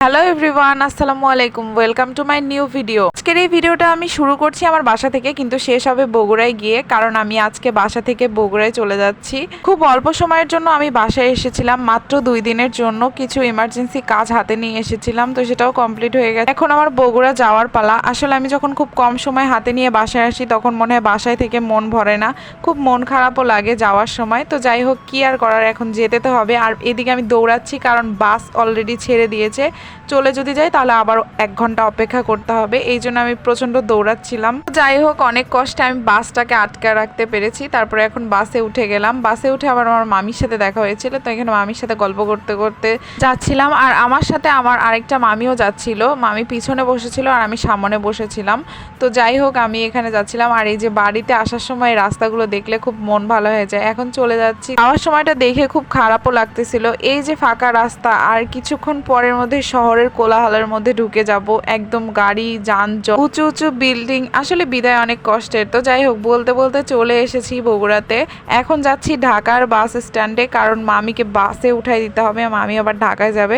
Hello everyone, আসসালামু আলাইকুম। Welcome to my new video. আজকের এই ভিডিওটা আমি শুরু করছি আমার বাসা থেকে, কিন্তু শেষ হবে বগুড়ায় গিয়ে, কারণ আমি আজকে বাসা থেকে বগুড়ায় চলে যাচ্ছি। খুব অল্প সময়ের জন্য আমি বাসায় এসেছিলাম, মাত্র 2 দিনের জন্য। কিছু ইমার্জেন্সি কাজ হাতে নিয়ে এসেছিলাম, তো সেটাও কমপ্লিট হয়ে গেছে। এখন আমার বগুড়া যাওয়ার পালা। আসলে আমি যখন খুব কম সময় হাতে নিয়ে বাসায় আসি, তখন মনে হয় বাসায় থেকে মন ভরে না, খুব মন খারাপও লাগে যাওয়ার সময়। তো যাই হোক, কি আর করার, এখন যেতে তো হবে। আর এদিকে আমি দৌড়াচ্ছি, কারণ বাস অলরেডি ছেড়ে দিয়েছে। চলে যদি যাই তাহলে আবার 1 ঘন্টা অপেক্ষা করতে হবে, এই জন্য আমি প্রচণ্ড দৌড়াচ্ছিলাম। যাই হোক, অনেক কষ্টে আমি বাসটাকে আটকে রাখতে পেরেছি। তারপরে এখন বাসে উঠে গেলাম। বাসে উঠে আবার আমার মামির সাথে দেখা হয়েছিল, তো এখানে মামির সাথে গল্প করতে করতে যাচ্ছিলাম। আর আমার সাথে আমার আরেকটা মামিও যাচ্ছিল। মামি পিছনে বসেছিল আর আমি সামনে বসেছিলাম। তো যাই হোক, আমি এখানে যাচ্ছিলাম। আর এই যে বাড়িতে আসার সময় রাস্তাগুলো দেখলে খুব মন ভালো হয়ে যায়। এখন চলে যাচ্ছি। যাওয়ার সময়টা দেখে খুব খারাপও লাগতেছিল, এই যে ফাঁকা রাস্তা, আর কিছুক্ষণ পরের মধ্যে শহরের কোলাহলের মধ্যে ঢুকে যাব। একদম গাড়ি, যানজট, উঁচু উঁচু বিল্ডিং, আসলে বিদায় অনেক কষ্টের। তো যাই হোক, বলতে বলতে চলে এসেছি বগুড়াতে। এখন যাচ্ছি ঢাকার বাস স্ট্যান্ডে, কারণ মামিকে বাসে উঠাই দিতে হবে। মামি আবার ঢাকায় যাবে।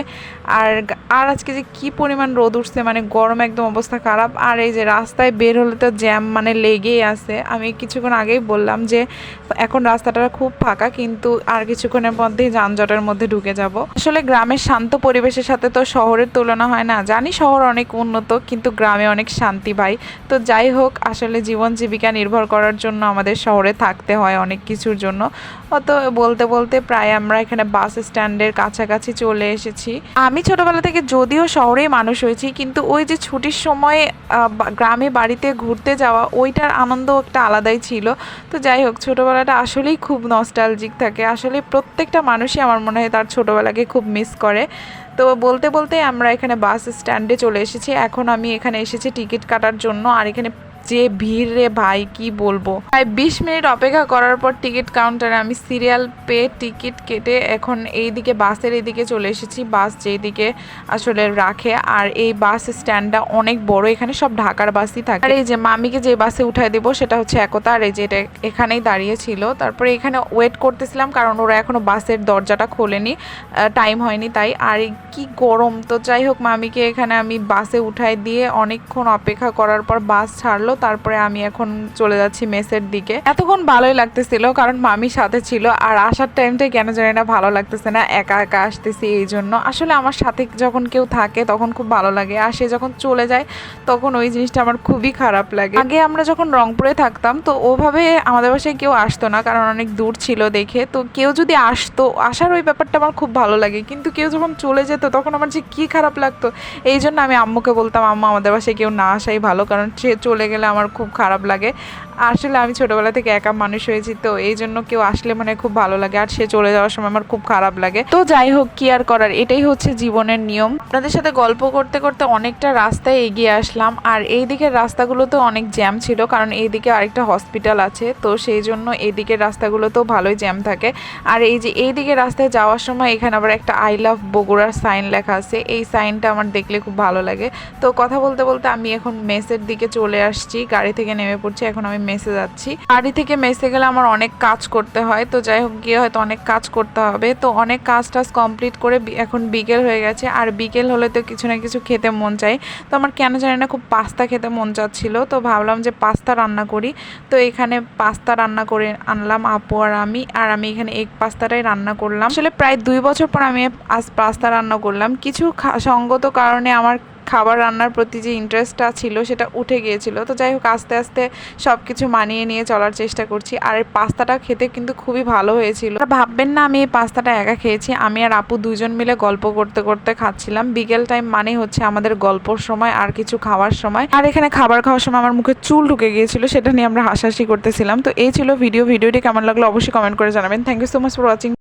আর আর আজকে যে কি পরিমাণ রোদ উঠছে, মানে গরম, একদম অবস্থা খারাপ। আর এই যে রাস্তায় বের হলে তো জ্যাম মানে লেগেই আছে। আমি কিছুক্ষণ আগেই বললাম যে এখন রাস্তাটা খুব ফাঁকা, কিন্তু আর কিছুক্ষণের মধ্যেই যানজটের মধ্যে ঢুকে যাব। আসলে গ্রামের শান্ত পরিবেশের সাথে তো শহরের তুলনা হয় না। জানি শহর অনেক উন্নত, কিন্তু গ্রামে অনেক শান্তি ভাই। তো যাই হোক, আসলে জীবন জীবিকা নির্ভর করার জন্য আমাদের শহরে থাকতে হয় অনেক কিছুর জন্য। তো বলতে বলতে প্রায় আমরা এখানে বাস স্ট্যান্ডের কাছাকাছি চলে এসেছি। আমি ছোটবেলা থেকে যদিও শহরেই মানুষ হয়েছি, কিন্তু ওই যে ছুটির সময় গ্রামে বাড়িতে ঘুরতে যাওয়া, ওইটার আনন্দ একটা আলাদাই ছিল। তো যাই হোক, ছোটোবেলাটা আসলেই খুব নস্টালজিক থাকে। আসলে প্রত্যেকটা মানুষই আমার মনে হয় তার ছোটোবেলাকে খুব মিস করে। তো বলতে বলতে আমরা এখানে বাস স্ট্যান্ডে চলে এসেছি। এখন আমি এখানে এসেছি টিকিট কাটার জন্য। আর এখানে যে ভিড় রে ভাই, কি বলবো। প্রায় 20 মিনিট অপেক্ষা করার পর টিকিট কাউন্টারে আমি সিরিয়াল পেয়ে টিকিট কেটে এখন এইদিকে বাসের এইদিকে চলে এসেছি। বাস যেদিকে আসলে রাখে। আর এই বাস স্ট্যান্ডটা অনেক বড়, এখানে সব ঢাকার বাসই থাকে। আর এই যে মামিকে যে বাসে উঠায় দেবো সেটা হচ্ছে একতা। আর এই যে এটা এখানেই দাঁড়িয়ে ছিল। তারপরে এখানে ওয়েট করতেছিলাম, কারণ ওরা এখনো বাসের দরজাটা খোলেনি, টাইম হয়নি তাই। আর কি গরম। তো যাই হোক, মামিকে এখানে আমি বাসে উঠাই দিয়ে অনেকক্ষণ অপেক্ষা করার পর বাস ছাড়লো। তারপরে আমি এখন চলে যাচ্ছি মেসের দিকে। এতক্ষণ ভালোই লাগতেছিল, কারণ মামি সাথে ছিল। আর আসার টাইমটাই কেন জানি না ভালো লাগতেছে না, একা একা আসতেছি এই জন্য। আসলে আমার সাথে যখন কেউ থাকে তখন খুব ভালো লাগে, আর সে যখন চলে যায় তখন ওই জিনিসটা আমার খুবই খারাপ লাগে। আগে আমরা যখন রংপুরে থাকতাম, তো ওভাবে আমাদের বাসায় কেউ আসতো না, কারণ অনেক দূর ছিল দেখে। তো কেউ যদি আসতো, আসার ওই ব্যাপারটা আমার খুব ভালো লাগে, কিন্তু কেউ যখন চলে যেত তখন আমার যে কি খারাপ লাগতো। এই জন্য আমি আম্মুকে বলতাম, আম্মু আমাদের বাসায় কেউ না আসাই ভালো, কারণ সে চলে গেলে আমার খুব খারাপ লাগে। আসলে আমি ছোটোবেলা থেকে একা মানুষ হয়েছি, তো এই জন্য কেউ আসলে মানে খুব ভালো লাগে, আর সে চলে যাওয়ার সময় আমার খুব খারাপ লাগে। তো যাই হোক, কি আর করার, এটাই হচ্ছে জীবনের নিয়ম। আপনাদের সাথে গল্প করতে করতে অনেকটা রাস্তায় এগিয়ে আসলাম। আর এই দিকের রাস্তাগুলোতে অনেক জ্যাম ছিল, কারণ এইদিকে আরেকটা হসপিটাল আছে, তো সেই জন্য এই দিকের রাস্তাগুলোতেও ভালোই জ্যাম থাকে। আর এই যে এই দিকের রাস্তায় যাওয়ার সময় এখানে আবার একটা আই লাভ বগুড়ার সাইন লেখা আছে। এই সাইনটা আমার দেখলে খুব ভালো লাগে। তো কথা বলতে বলতে আমি এখন মেসের দিকে চলে আসছি, গাড়ি থেকে নেমে পড়ছি। এখন আমি মেসে যাচ্ছি। বাড়ি থেকে মেসে গেলে আমার অনেক কাজ করতে হয়, তো যাই হোক, গিয়ে হয়তো অনেক কাজ করতে হবে। তো অনেক কাজ টাজ কমপ্লিট করে এখন বিকেল হয়ে গেছে। আর বিকেল হলে তো কিছু না কিছু খেতে মন চাই। তো আমার কেন জানি না খুব পাস্তা খেতে মন চাচ্ছিল, তো ভাবলাম যে পাস্তা রান্না করি। তো এখানে পাস্তা রান্না করে আনলাম আপু আর আমি। আর আমি এখানে এগ পাস্তাটাই রান্না করলাম। আসলে প্রায় 2 বছর পর আমি আজ পাস্তা রান্না করলাম। কিছু সঙ্গত কারণে আমার খাবার রান্নার প্রতি যে ইন্টারেস্টটা ছিল সেটা উঠে গিয়েছিল। তো যাই হোক, আস্তে আস্তে সব কিছু মানিয়ে নিয়ে চলার চেষ্টা করছি। আর এই পাস্তাটা খেতে কিন্তু খুবই ভালো হয়েছিল। ভাববেন না আমি এই পাস্তাটা একা খেয়েছি, আমি আর আপু 2জন মিলে গল্প করতে করতে খাচ্ছিলাম। বিকেল টাইম মানে হচ্ছে আমাদের গল্পর সময় আর কিছু খাওয়ার সময়। আর এখানে খাবার খাওয়ার সময় আমার মুখে চুল ঢুকে গিয়েছিল, সেটা নিয়ে আমরা হাসাহাসি করতেছিলাম। তো এই ছিল ভিডিওটি কেমন লাগলো অবশ্যই কমেন্ট করে জানাবেন। Thank you so much for watching.